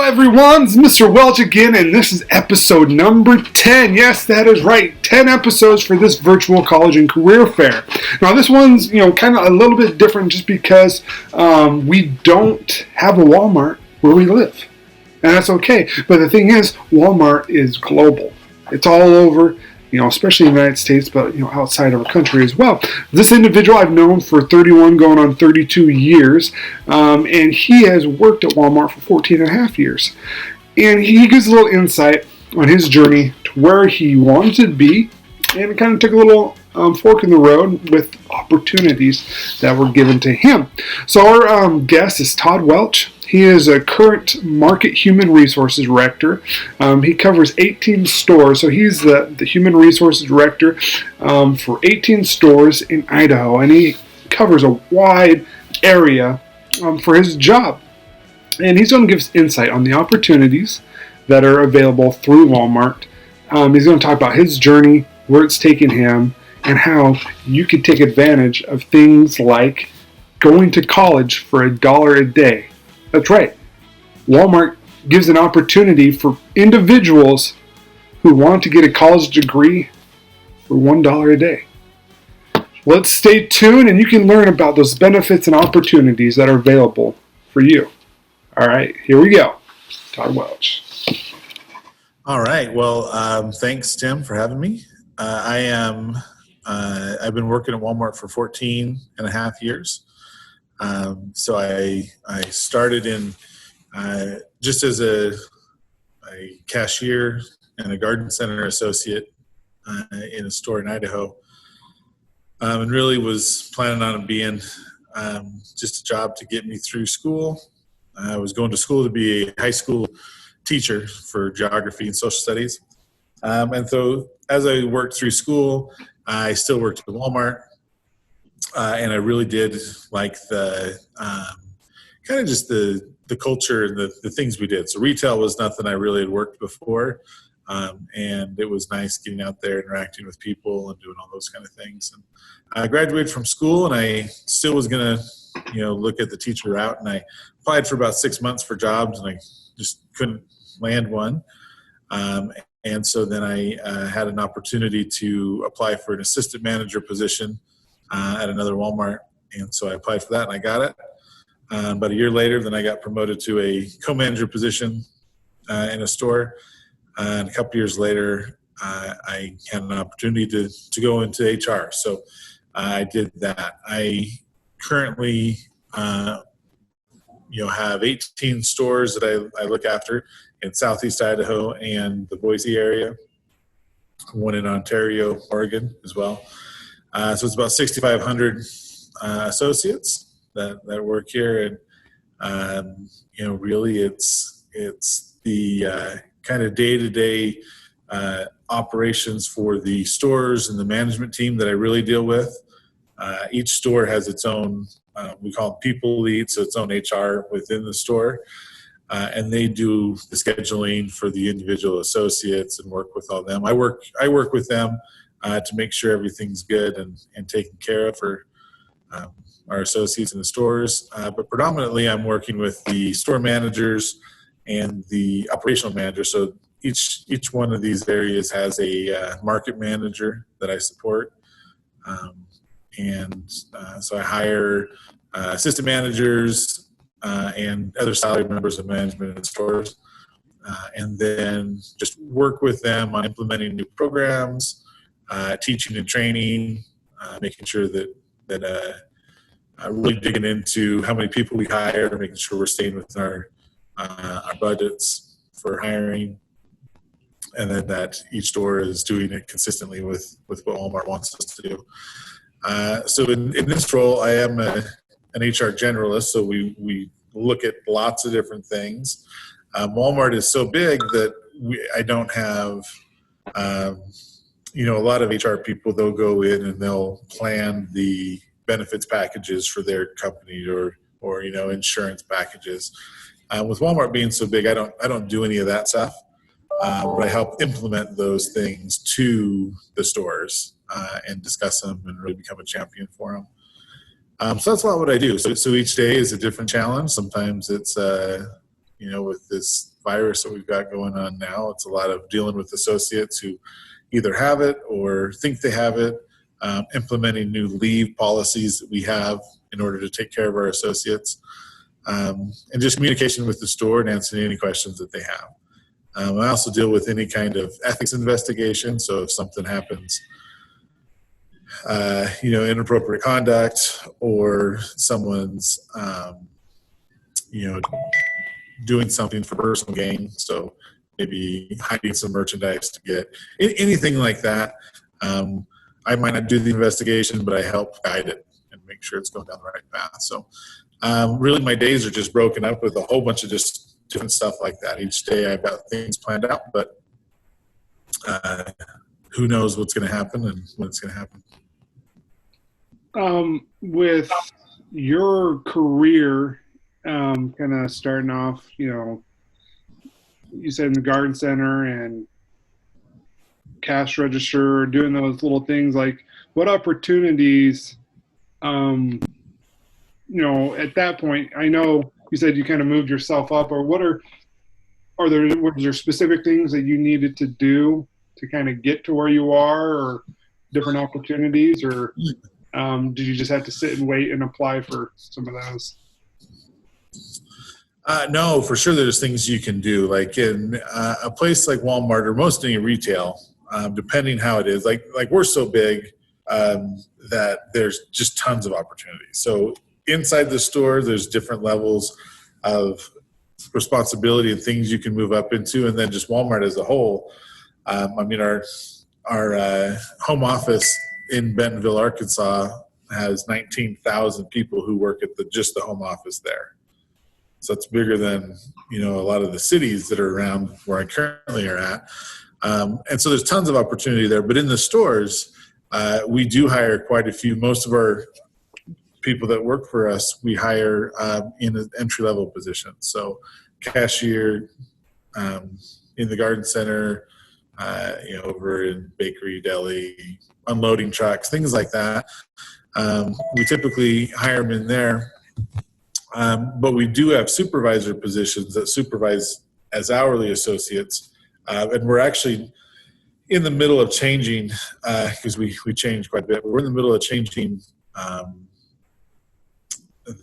everyone, it's Mr. Welch again, and this is episode number 10. Yes, that is right, 10 episodes for this virtual college and career fair. Now, this one's, kind of a little bit different just because we don't have a Walmart where we live, and that's okay. But the thing is, Walmart is global. It's all over, especially in the United States, but, outside of our country as well. This individual I've known for 31 going on 32 years, and he has worked at Walmart for 14 and a half years. And he gives a little insight on his journey to where he wanted to be, and it kind of took a little fork in the road with opportunities that were given to him. So our guest is Todd Welch. He is a current market human resources director. He covers 18 stores, so he's the human resources director for 18 stores in Idaho, and he covers a wide area for his job. And he's going to give us insight on the opportunities that are available through Walmart. He's going to talk about his journey, where it's taken him, and how you could take advantage of things like going to college for $1 a day. That's right. Walmart gives an opportunity for individuals who want to get a college degree for $1 a day. Let's stay tuned and you can learn about those benefits and opportunities that are available for you. All right, here we go. Todd Welch. All right. Well, thanks, Tim, for having me. I've been working at Walmart for 14 and a half years. So I started in just as a cashier and a garden center associate in a store in Idaho, and really was planning on it being just a job to get me through school. I was going to school to be a high school teacher for geography and social studies, and so as I worked through school, I still worked at Walmart. And I really did like the kind of just the culture and the things we did. So retail was nothing I really had worked before, and it was nice getting out there, interacting with people, and doing all those kind of things. And I graduated from school, and I still was going to, look at the teacher route. And I applied for about 6 months for jobs, and I just couldn't land one. And so then I had an opportunity to apply for an assistant manager position at another Walmart, and so I applied for that and I got it. About a year later, then I got promoted to a co-manager position in a store, and a couple years later, I had an opportunity to go into HR. So I did that. I currently, have 18 stores that I look after in Southeast Idaho and the Boise area. One in Ontario, Oregon as well. So it's about 6,500 associates that work here, and really it's the kind of day-to-day operations for the stores and the management team that I really deal with. Each store has its own, we call them people leads, so its own HR within the store, and they do the scheduling for the individual associates and work with all them. I work with them to make sure everything's good and taken care of for our associates in the stores. But predominantly I'm working with the store managers and the operational manager. So each one of these areas has a market manager that I support. So I hire assistant managers and other salaried members of management in the stores. And then just work with them on implementing new programs, teaching and training, making sure that really digging into how many people we hire, making sure we're staying within our budgets for hiring, and then that each store is doing it consistently with what Walmart wants us to do. So in this role, I am an HR generalist, so we look at lots of different things. Walmart is so big that I don't have a lot of HR people. They'll go in and they'll plan the benefits packages for their company or insurance packages. With Walmart being so big, I don't do any of that stuff, but I help implement those things to the stores and discuss them and really become a champion for them. So that's a lot what I do. So each day is a different challenge. Sometimes it's with this virus that we've got going on now. It's a lot of dealing with associates who either have it or think they have it, implementing new leave policies that we have in order to take care of our associates, and just communication with the store and answering any questions that they have. I also deal with any kind of ethics investigation. So if something happens, inappropriate conduct, or someone's, doing something for personal gain. So maybe hiding some merchandise to get anything like that. I might not do the investigation, but I help guide it and make sure it's going down the right path. So really my days are just broken up with a whole bunch of just different stuff like that. Each day I've got things planned out, but who knows what's going to happen and when it's going to happen. With your career, kind of starting off, you said in the garden center and cash register, doing those little things, like what opportunities, at that point, I know you said you kind of moved yourself up, or was there specific things that you needed to do to kind of get to where you are, or different opportunities, or did you just have to sit and wait and apply for some of those? No, for sure there's things you can do. Like in a place like Walmart or most any retail, depending how it is, like we're so big that there's just tons of opportunities. So inside the store, there's different levels of responsibility and things you can move up into. And then just Walmart as a whole. Our home office in Bentonville, Arkansas has 19,000 people who work at just the home office there. So it's bigger than, a lot of the cities that are around where I currently are at. And so there's tons of opportunity there. But in the stores, we do hire quite a few. Most of our people that work for us, we hire in an entry-level position. So cashier, in the garden center, over in bakery, deli, unloading trucks, things like that. We typically hire them in there. But we do have supervisor positions that supervise as hourly associates. And we're actually in the middle of changing, because we changed quite a bit, but we're in the middle of changing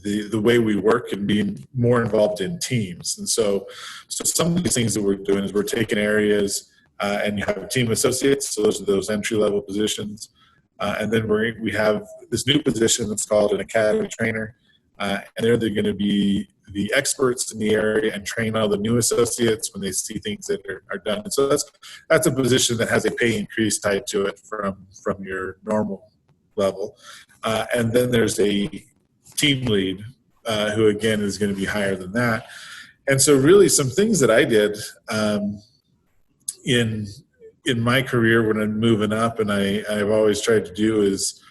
the way we work and being more involved in teams. And so some of these things that we're doing is we're taking areas and you have team associates. So those are those entry-level positions. And then we have this new position that's called an academy trainer. And they're going to be the experts in the area and train all the new associates when they see things that are done. And so that's a position that has a pay increase tied to it from your normal level. And then there's a team lead who, again, is going to be higher than that. And so really some things that I did in my career when I'm moving up, and I've always tried to do is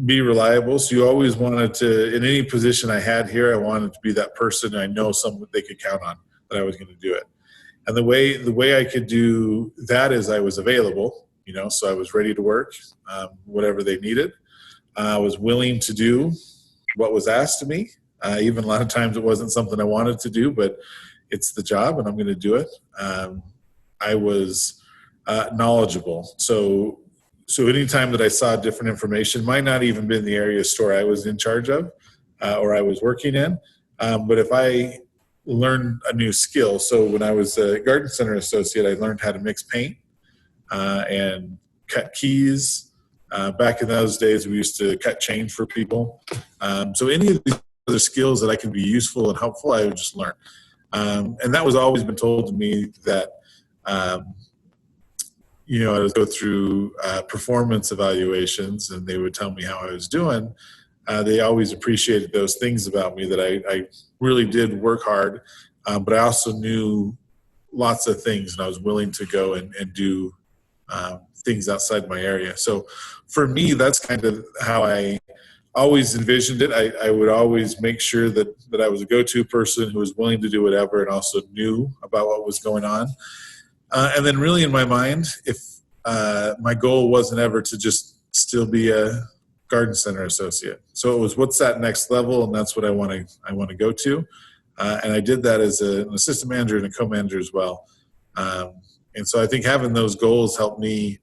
be reliable. So you always wanted to, in any position I had here, I wanted to be that person I know someone they could count on that I was going to do it. And the way I could do that is I was available, so I was ready to work, whatever they needed. I was willing to do what was asked of me. Even a lot of times it wasn't something I wanted to do, but it's the job and I'm going to do it. I was knowledgeable. So anytime that I saw different information, might not even been the area store I was in charge of or I was working in, but if I learned a new skill, so when I was a garden center associate, I learned how to mix paint and cut keys. Back in those days, we used to cut change for people. So any of these other skills that I can be useful and helpful, I would just learn. And that was always been told to me that I would go through performance evaluations and they would tell me how I was doing. They always appreciated those things about me, that I really did work hard, but I also knew lots of things and I was willing to go and do things outside my area. So for me, that's kind of how I always envisioned it. I would always make sure that I was a go-to person who was willing to do whatever and also knew about what was going on. And then really in my mind, if my goal wasn't ever to just still be a garden center associate. So it was, what's that next level? And that's what I want to go to. And I did that as an assistant manager and a co-manager as well. And so I think having those goals helped me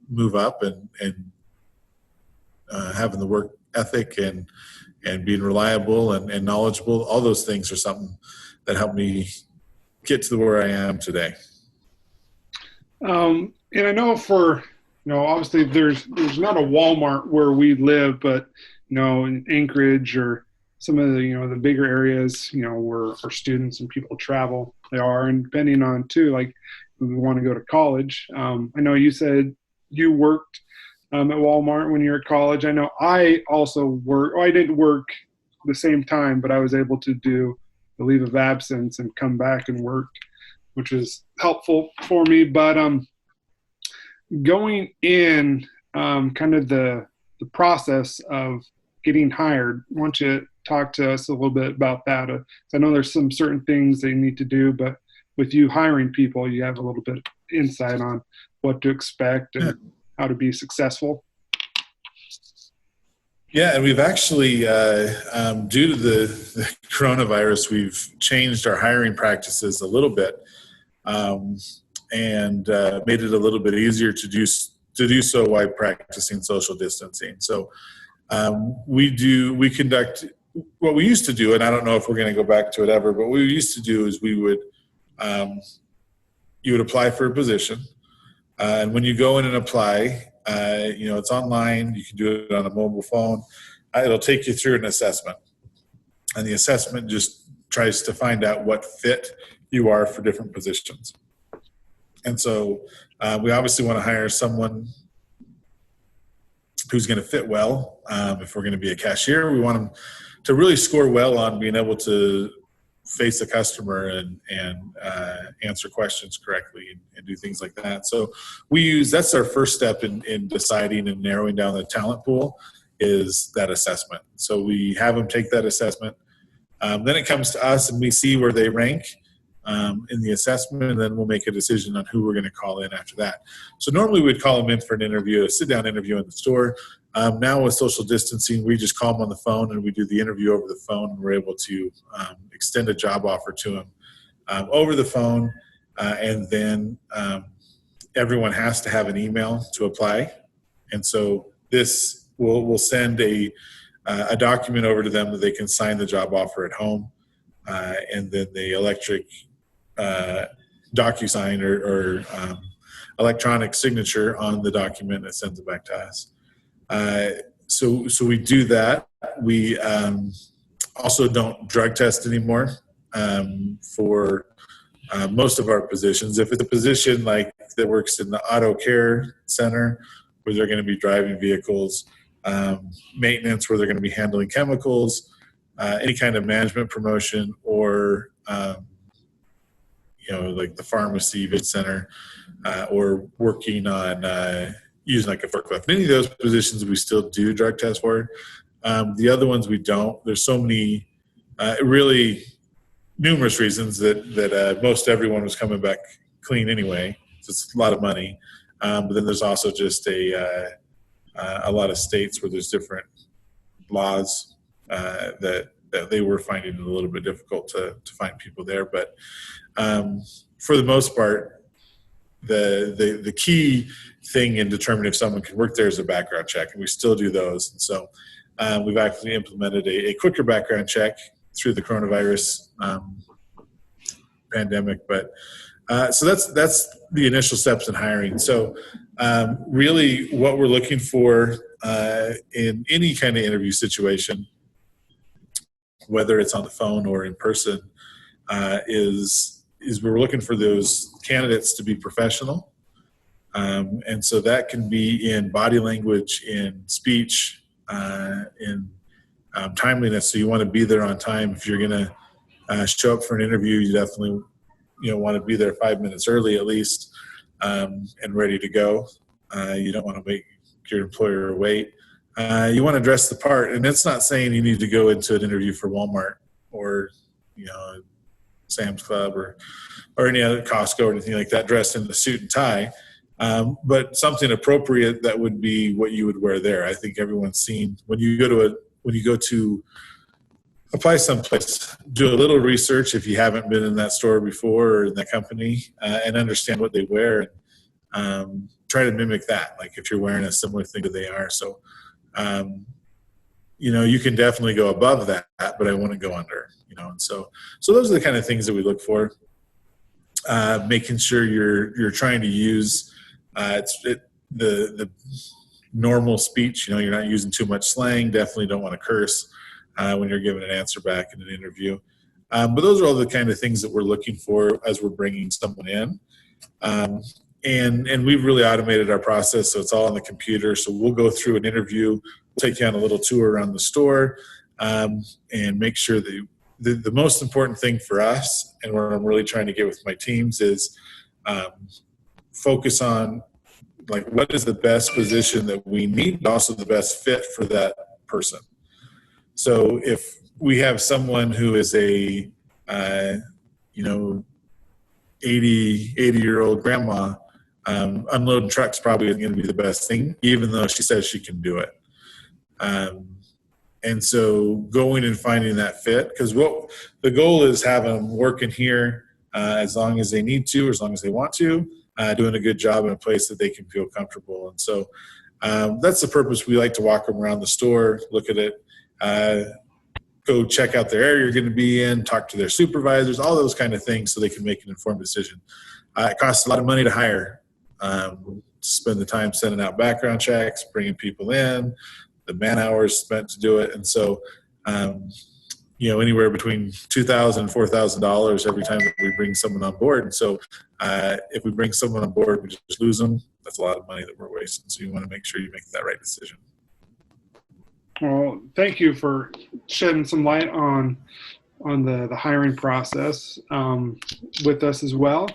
move up, and having the work ethic and being reliable and knowledgeable. All those things are something that helped me get to where I am today. And I know obviously there's not a Walmart where we live, but, in Anchorage or some of the, the bigger areas, where our students and people travel, they are, and depending on too, like we want to go to college. I know you said you worked at Walmart when you were at college. I know I also worked. I didn't work the same time, but I was able to do the leave of absence and come back and work, which was helpful for me. But going in, kind of the process of getting hired, I want you to talk to us a little bit about that. I know there's some certain things they need to do, but with you hiring people, you have a little bit of insight on what to expect and how to be successful. Yeah, and we've actually, due to the coronavirus, we've changed our hiring practices a little bit, and made it a little bit easier to do so while practicing social distancing. So we conduct what we used to do, and I don't know if we're going to go back to it ever, but what we used to do is you would apply for a position, and when you go in and apply, it's online. You can do it on a mobile phone. It'll take you through an assessment, and the assessment just tries to find out what fit you are for different positions. And so we obviously want to hire someone who's going to fit well. If we're going to be a cashier, we want them to really score well on being able to face the customer and answer questions correctly and do things like that. So that's our first step in deciding and narrowing down the talent pool, is that assessment. So we have them take that assessment. Then it comes to us and we see where they rank in the assessment, and then we'll make a decision on who we're going to call in after that. So normally we'd call them in for an interview, a sit-down interview in the store. Now with social distancing, we just call them on the phone and we do the interview over the phone, and we're able to extend a job offer to them over the phone. And then everyone has to have an email to apply. And so this we'll send a document over to them that they can sign the job offer at home. And then the electric DocuSign or electronic signature on the document that sends it back to us. So we do that. We also don't drug test anymore for most of our positions. If it's a position like that works in the auto care center, where they're going to be driving vehicles, maintenance where they're going to be handling chemicals, any kind of management promotion, or like the pharmacy, vet center, or working on using like a forklift. Any of those positions we still do drug tests for. The other ones we don't. There's so many, really numerous reasons that most everyone was coming back clean anyway. So it's a lot of money. But then there's also just a lot of states where there's different laws that they were finding it a little bit difficult to find people there. But for the most part, the key thing in determining if someone can work there is a background check, and we still do those. And so we've actually implemented a quicker background check through the coronavirus pandemic. But so that's the initial steps in hiring. So really what we're looking for in any kind of interview situation, whether it's on the phone or in person, is we're looking for those candidates to be professional. And so that can be in body language, in speech, in timeliness. So you want to be there on time. If you're going to show up for an interview, you definitely want to be there 5 minutes early at least, and ready to go. You don't want to make your employer wait. You want to dress the part, and it's not saying you need to go into an interview for Walmart or Sam's Club or any other Costco or anything like that, dressed in a suit and tie, but something appropriate that would be what you would wear there. I think everyone's seen when you go to apply someplace. Do a little research if you haven't been in that store before or in that company, and understand what they wear. Try to mimic that, like if you're wearing a similar thing that they are. So, you can definitely go above that, but I wouldn't go under. And so those are the kind of things that we look for. Making sure you're trying to use the normal speech. You're not using too much slang. Definitely don't want to curse when you're giving an answer back in an interview. But those are all the kind of things that we're looking for as we're bringing someone in. And we've really automated our process, so it's all on the computer. So we'll go through an interview, take you on a little tour around the store, and make sure that the most important thing for us, and what I'm really trying to get with my teams, is focus on like what is the best position that we need, but also the best fit for that person. So if we have someone who is a 80-year-old grandma, unloading trucks probably isn't going to be the best thing, even though she says she can do it. And so going and finding that fit, because what the goal is, have them working here as long as they need to, or as long as they want to, doing a good job in a place that they can feel comfortable. And so that's the purpose. We like to walk them around the store, look at it, go check out their area you're going to be in, talk to their supervisors, all those kind of things, so they can make an informed decision. It costs a lot of money to hire. Spend the time sending out background checks, bringing people in, the man hours spent to do it. And so, anywhere between $2,000 and $4,000 every time that we bring someone on board. And so if we bring someone on board, we just lose them. That's a lot of money that we're wasting. So you want to make sure you make that right decision. Well, thank you for shedding some light on the hiring process with us as well.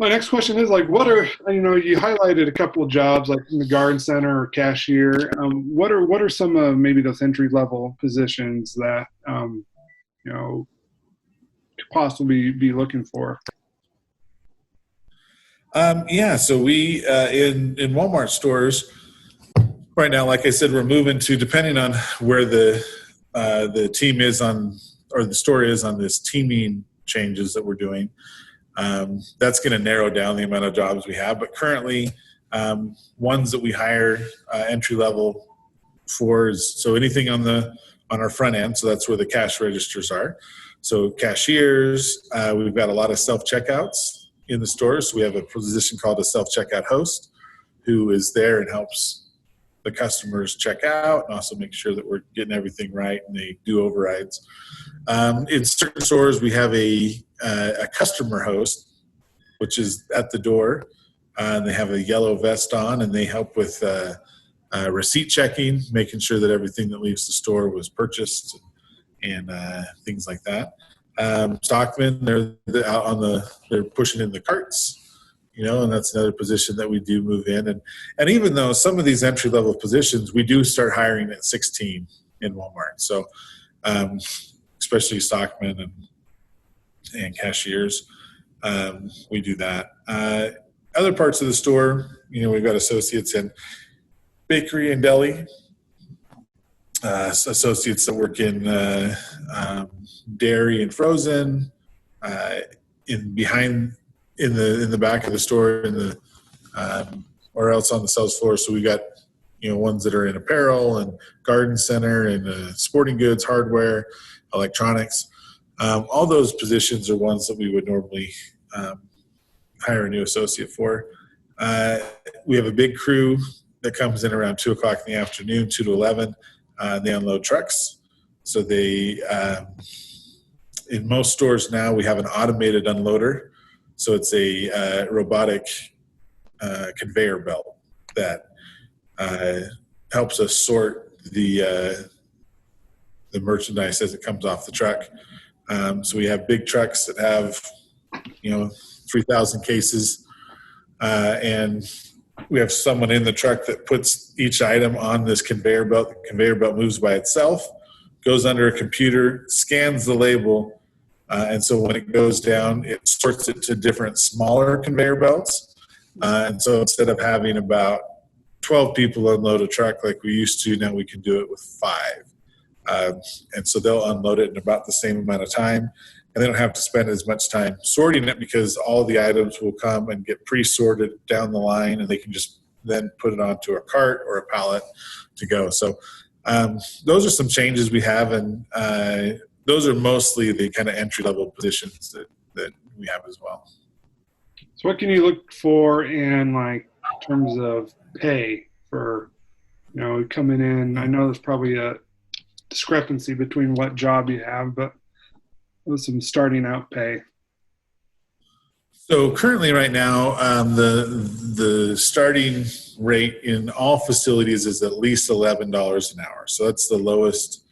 My next question is, what are, you highlighted a couple of jobs like in the garden center or cashier. What are some of maybe those entry level positions that, could possibly be looking for? So we, in Walmart stores right now, like I said, we're moving to, depending on where the team is on, or the store is on this teaming changes that we're doing. That's going to narrow down the amount of jobs we have. But currently, ones that we hire entry level for is, so anything on our front end. So that's where the cash registers are. So cashiers, we've got a lot of self-checkouts in the stores. So we have a position called a self-checkout host, who is there and helps the customers check out and also make sure that we're getting everything right and they do overrides. In certain stores, we have a customer host, which is at the door. And they have a yellow vest on, and they help with receipt checking, making sure that everything that leaves the store was purchased and things like that. Stockmen, they're out on they're pushing in the carts, and that's another position that we do move in. And even though some of these entry level positions, we do start hiring at 16 in Walmart. So especially stockmen and cashiers, we do that. Other parts of the store, we've got associates in bakery and deli, associates that work in dairy and frozen, in the back of the store, or else on the sales floor. So we got ones that are in apparel and garden center and sporting goods, hardware, electronics. All those positions are ones that we would normally hire a new associate for. We have a big crew that comes in around 2 o'clock in the afternoon, 2 to 11. They unload trucks. So they, in most stores now, we have an automated unloader. So it's a robotic conveyor belt that helps us sort the merchandise as it comes off the truck. So we have big trucks that have, 3,000 cases, and we have someone in the truck that puts each item on this conveyor belt. The conveyor belt moves by itself, goes under a computer, scans the label, and so when it goes down, it sorts it to different smaller conveyor belts. And so instead of having about 12 people unload a truck like we used to, now we can do it with 5. And so they'll unload it in about the same amount of time. And they don't have to spend as much time sorting it because all the items will come and get pre-sorted down the line, and they can just then put it onto a cart or a pallet to go. So those are some changes we have, and those are mostly the kind of entry-level positions that we have as well. So what can you look for in like terms of pay for, coming in? I know there's probably a discrepancy between what job you have, but with some starting out pay. So currently right now, the starting rate in all facilities is at least $11 an hour. So that's the lowest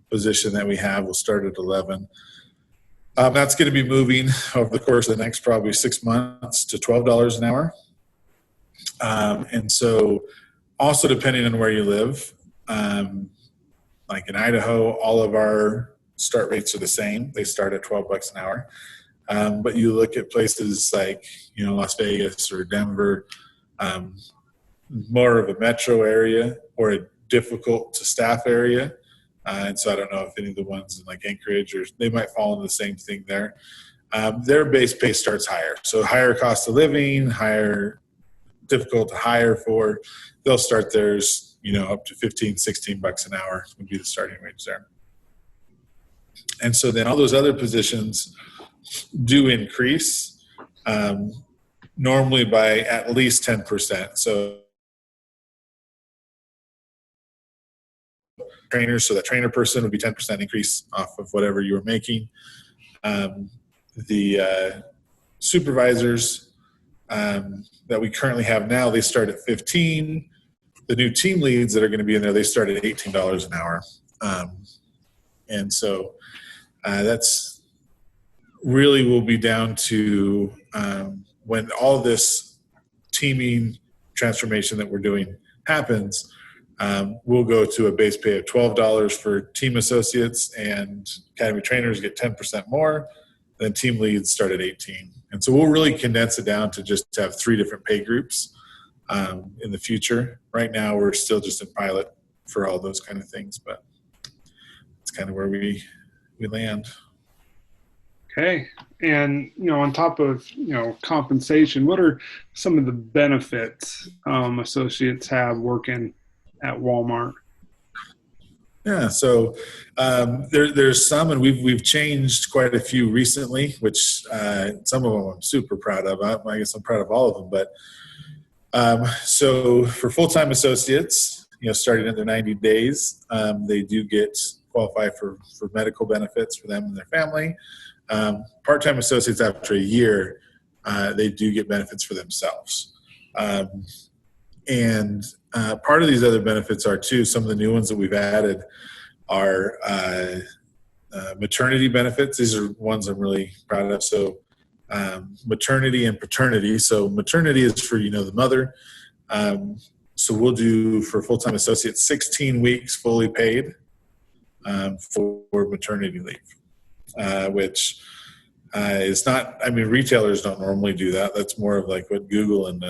position that we have. We'll start at 11. That's going to be moving over the course of the next probably 6 months to $12 an hour. And so also depending on where you live, like in Idaho, all of our start rates are the same. They start at $12 an hour. But you look at places like, Las Vegas or Denver, more of a metro area or a difficult to staff area. And so I don't know if any of the ones in like Anchorage, or they might fall into the same thing there. Their base pay starts higher. So higher cost of living, higher difficult to hire for. They'll start theirs, up to $15-16 an hour would be the starting wage there. And so then all those other positions do increase, normally by at least 10%. So trainers, so that trainer person would be 10% increase off of whatever you were making. The supervisors that we currently have now, they start at 15. The new team leads that are going to be in there, they start at $18 an hour. And so that's really will be down to when all this teaming transformation that we're doing happens, we'll go to a base pay of $12 for team associates, and academy trainers get 10% more. Then team leads start at 18. And so we'll really condense it down to just have 3 different pay groups in the future. Right now, we're still just in pilot for all those kind of things, but it's kind of where we land. Okay. And, on top of, compensation, what are some of the benefits associates have working at Walmart? Yeah, so there's some, and we've changed quite a few recently, which some of them I'm super proud of. I guess I'm proud of all of them. But so for full-time associates, starting in their 90 days, they do qualify for medical benefits for them and their family. Part-time associates after a year, they do get benefits for themselves. And part of these other benefits are too, some of the new ones that we've added are maternity benefits. These are ones I'm really proud of. So maternity and paternity. So maternity is for, the mother. So we'll do for full-time associates 16 weeks fully paid for maternity leave, which is not, retailers don't normally do that. That's more of like what Google and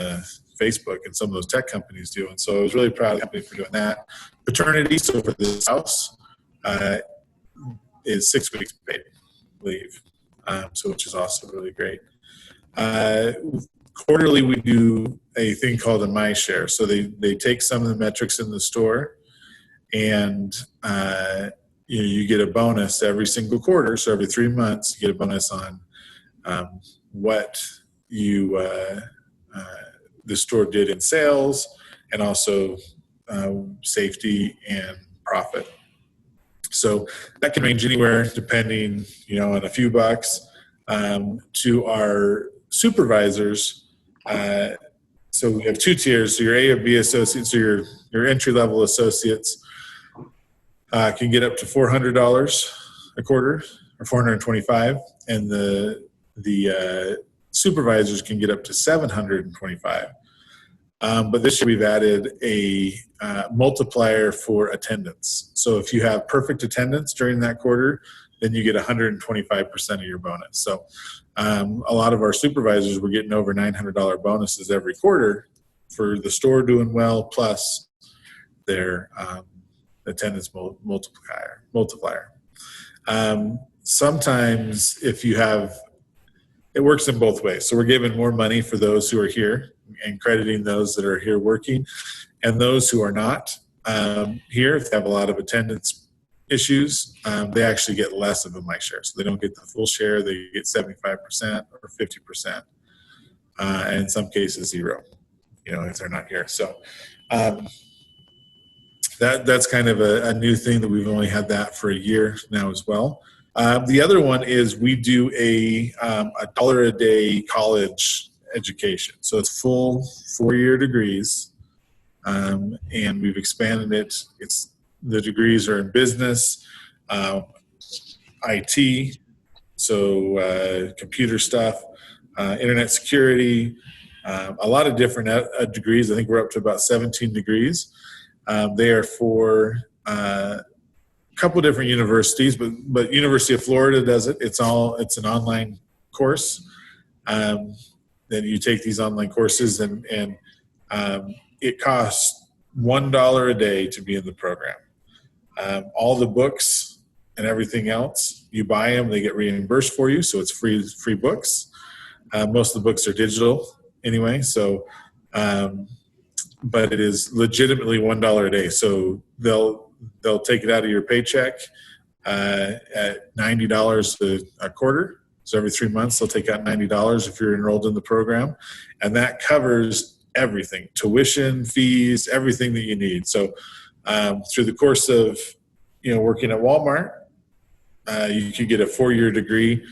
Facebook and some of those tech companies do. And so I was really proud of the company for doing that. Paternity, so for the spouse, is 6 weeks paid leave, so which is also really great. Quarterly, we do a thing called a My Share. So they take some of the metrics in the store, and you get a bonus every single quarter. So every 3 months, you get a bonus on what the store did in sales, and also safety and profit. So that can range anywhere, depending, on a few bucks, to our supervisors. So we have 2 tiers. So your A or B associates, so your entry-level associates can get up to $400 a quarter, or $425, and the supervisors can get up to $725. But this year we've added a multiplier for attendance. So if you have perfect attendance during that quarter, then you get 125% of your bonus. So a lot of our supervisors were getting over $900 bonuses every quarter for the store doing well, plus their attendance multiplier. Sometimes if you have, it works in both ways. So we're giving more money for those who are here and crediting those that are here working, and those who are not here, if they have a lot of attendance issues, they actually get less of a mic share. So they don't get the full share. They get 75% or 50%, and in some cases 0, if they're not here. So that's kind of a new thing that we've only had that for a year now as well. The other one is we do a $1 a day college education. So it's full 4-year degrees, and we've expanded it. The degrees are in business, IT, so computer stuff, internet security, a lot of different degrees. I think we're up to about 17 degrees. They are for couple different universities, but University of Florida does it. It's an online course. Then you take these online courses, and it costs $1 a day to be in the program. All the books and everything else, you buy them, they get reimbursed for you, so it's free books. Most of the books are digital anyway, so but it is legitimately $1 a day. So they'll take it out of your paycheck at $90 a quarter. So every 3 months, they'll take out $90 if you're enrolled in the program. And that covers everything, tuition, fees, everything that you need. So through the course of working at Walmart, you could get a 4-year degree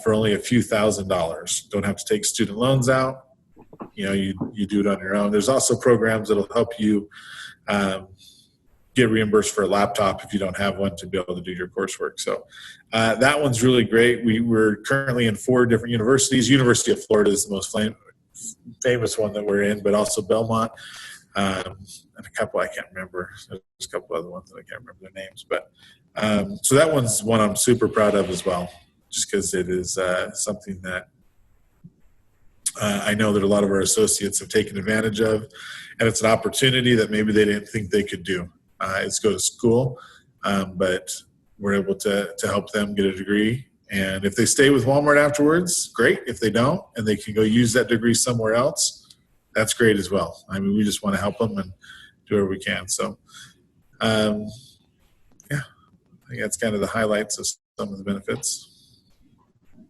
for only a few $1,000s. Don't have to take student loans out. You do it on your own. There's also programs that'll help you get reimbursed for a laptop if you don't have one to be able to do your coursework. So that one's really great. We're currently in 4 different universities. University of Florida is the most famous one that we're in, but also Belmont, and a couple I can't remember. There's a couple other ones that I can't remember their names. But so that one's one I'm super proud of as well, just because it is something that I know that a lot of our associates have taken advantage of, and it's an opportunity that maybe they didn't think they could do. Is go to school, but we're able to help them get a degree. And if they stay with Walmart afterwards, great. If they don't, and they can go use that degree somewhere else, that's great as well. I mean, we just want to help them and do whatever we can. So, I think that's kind of the highlights of some of the benefits.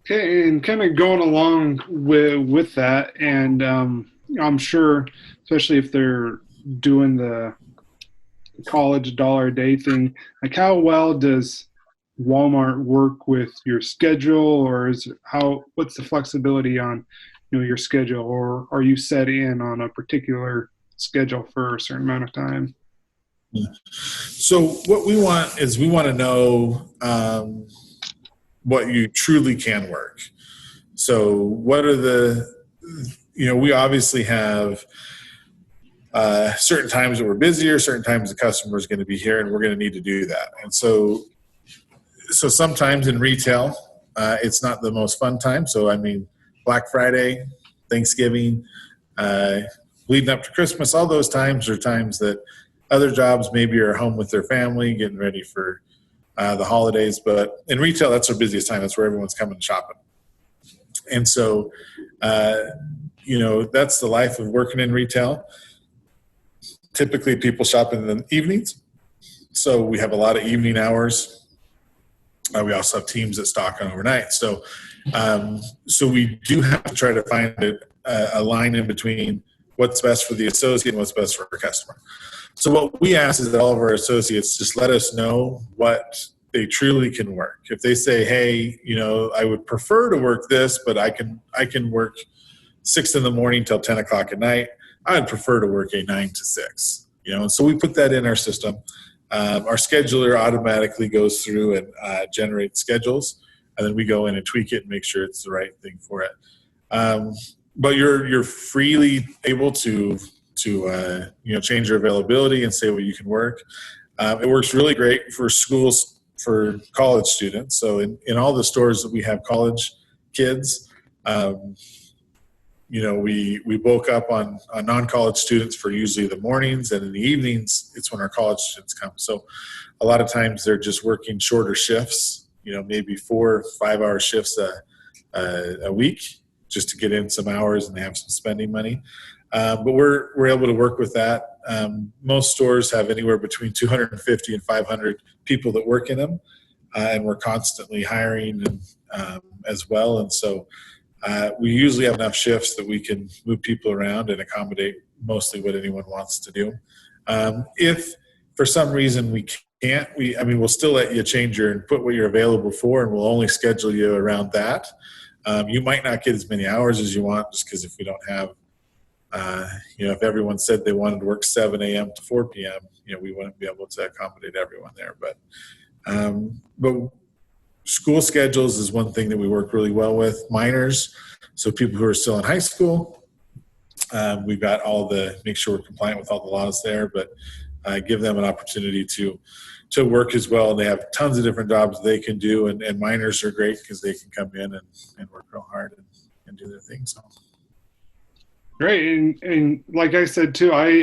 Okay, and kind of going along with that, and I'm sure, especially if they're doing the college $1 a day thing, like how well does Walmart work with your schedule, or what's the flexibility on your schedule, or are you set in on a particular schedule for a certain amount of time? So what we want is we want to know what you truly can work. So what are we obviously have certain times that we're busier, certain times the customer is going to be here, and we're going to need to do that. And so sometimes in retail, it's not the most fun time. So, I mean, Black Friday, Thanksgiving, leading up to Christmas, all those times are times that other jobs maybe are home with their family, getting ready for the holidays. But in retail, that's our busiest time. That's where everyone's coming shopping. And so, that's the life of working in retail. Typically, people shop in the evenings, so we have a lot of evening hours. We also have teams that stock on overnight. So we do have to try to find a line in between what's best for the associate and what's best for our customer. So what we ask is that all of our associates just let us know what they truly can work. If they say, hey, I would prefer to work this, but I can work 6 a.m. till 10 o'clock at night, I'd prefer to work a 9 to 6, and so we put that in our system. Our scheduler automatically goes through and generates schedules, and then we go in and tweak it and make sure it's the right thing for it. But you're freely able to change your availability and say what you can work. It works really great for schools, for college students. So in all the stores that we have college kids, we bulk up on non-college students for usually the mornings, and in the evenings, it's when our college students come. So a lot of times they're just working shorter shifts, maybe 4 or 5 hour shifts a week, just to get in some hours and have some spending money. But we're able to work with that. Most stores have anywhere between 250 and 500 people that work in them, and we're constantly hiring as well. And so we usually have enough shifts that we can move people around and accommodate mostly what anyone wants to do. If for some reason we can't, we'll still let you change and put what you're available for, and we'll only schedule you around that. You might not get as many hours as you want, just because if we don't have, if everyone said they wanted to work 7 a.m. to 4 p.m., we wouldn't be able to accommodate everyone there. But school schedules is one thing that we work really well with. Minors, so people who are still in high school, we've got make sure we're compliant with all the laws there, but give them an opportunity to work as well. And they have tons of different jobs they can do, and minors are great because they can come in and work real hard and do their thing. So. Great. And like I said, too, I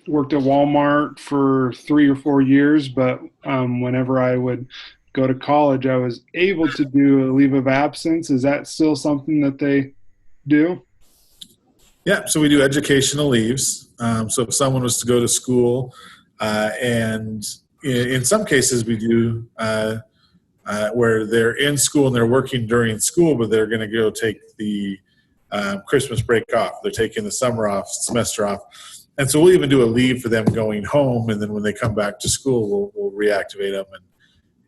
worked at Walmart for 3 or 4 years, but whenever I would go to college, I was able to do a leave of absence. Is that still something that they do? Yeah, so we do educational leaves. So if someone was to go to school, and in some cases we do where they're in school and they're working during school, but they're going to go take the Christmas break off. They're taking the summer off, semester off. And so we'll even do a leave for them going home, and then when they come back to school, we'll reactivate them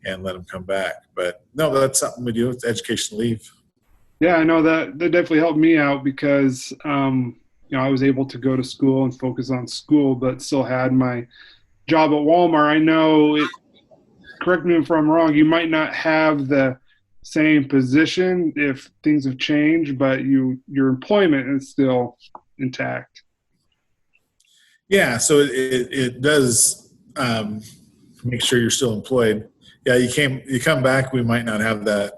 and let them come back. But no, that's something we do. It's educational leave. Yeah, I know that definitely helped me out because, I was able to go to school and focus on school, but still had my job at Walmart. I know, correct me if I'm wrong, you might not have the same position if things have changed, but your employment is still intact. Yeah, so it does make sure you're still employed. Yeah, you come back, we might not have that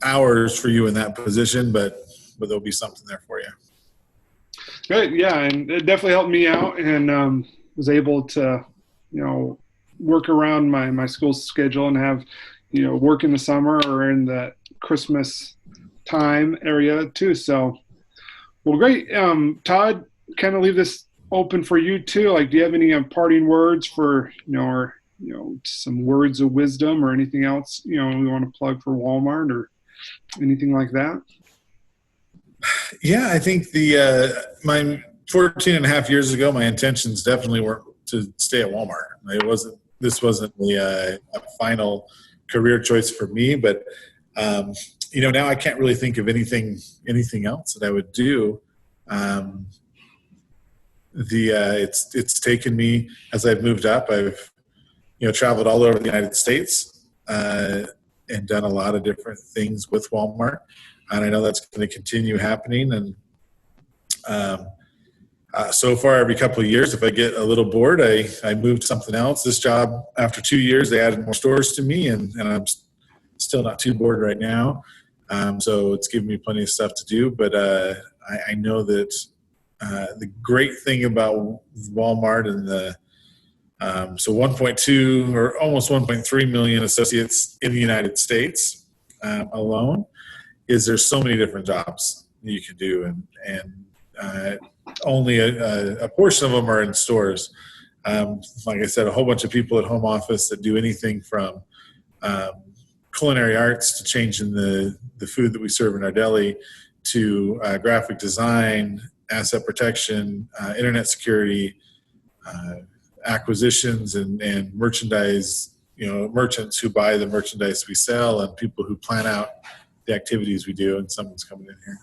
hours for you in that position, but there'll be something there for you. Good, yeah, and it definitely helped me out, and was able to, work around my school schedule and have, work in the summer or in the Christmas time area too. So, well, great. Todd, kind of leave this open for you too. Like, do you have any parting words for, or, some words of wisdom or anything else, we want to plug for Walmart or anything like that? Yeah, I think my 14 and a half years ago, my intentions definitely weren't to stay at Walmart. This wasn't a final career choice for me, but now I can't really think of anything else that I would do. It's taken me, as I've moved up, I've traveled all over the United States and done a lot of different things with Walmart, and I know that's going to continue happening. And so far, every couple of years, if I get a little bored, I move to something else. This job, after 2 years, they added more stores to me, and I'm still not too bored right now. So it's given me plenty of stuff to do. But I know that the great thing about Walmart and the 1.2 or almost 1.3 million associates in the United States alone is there's so many different jobs you can do, and only a portion of them are in stores. Like I said, a whole bunch of people at home office that do anything from culinary arts to changing the food that we serve in our deli to graphic design, asset protection, internet security, acquisitions and merchandise, merchants who buy the merchandise we sell, and people who plan out the activities we do, and someone's coming in here.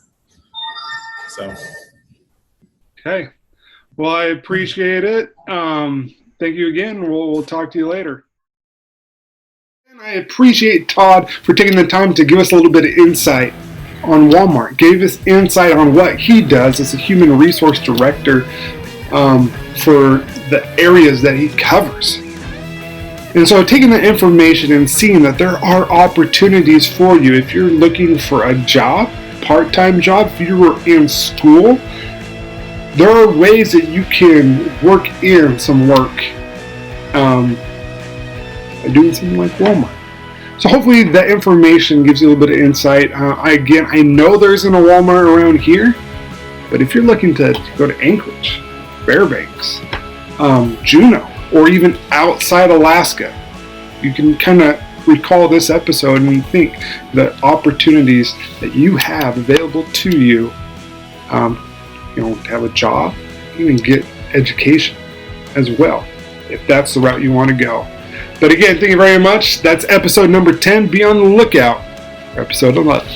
So. Okay. Well, I appreciate it. Thank you again. We'll talk to you later. And I appreciate Todd for taking the time to give us a little bit of insight on Walmart, gave us insight on what he does as a human resource director for the areas that he covers. And so taking that information and seeing that there are opportunities for you if you're looking for a job, part-time job, if you were in school, there are ways that you can work in some work doing something like Walmart. So hopefully that information gives you a little bit of insight. I know there isn't a Walmart around here, but if you're looking to go to Anchorage, Fairbanks, Juneau, or even outside Alaska, you can kind of recall this episode and think the opportunities that you have available to you, to have a job, even get education as well, if that's the route you want to go. But again, thank you very much. That's episode number 10. Be on the lookout for episode 11.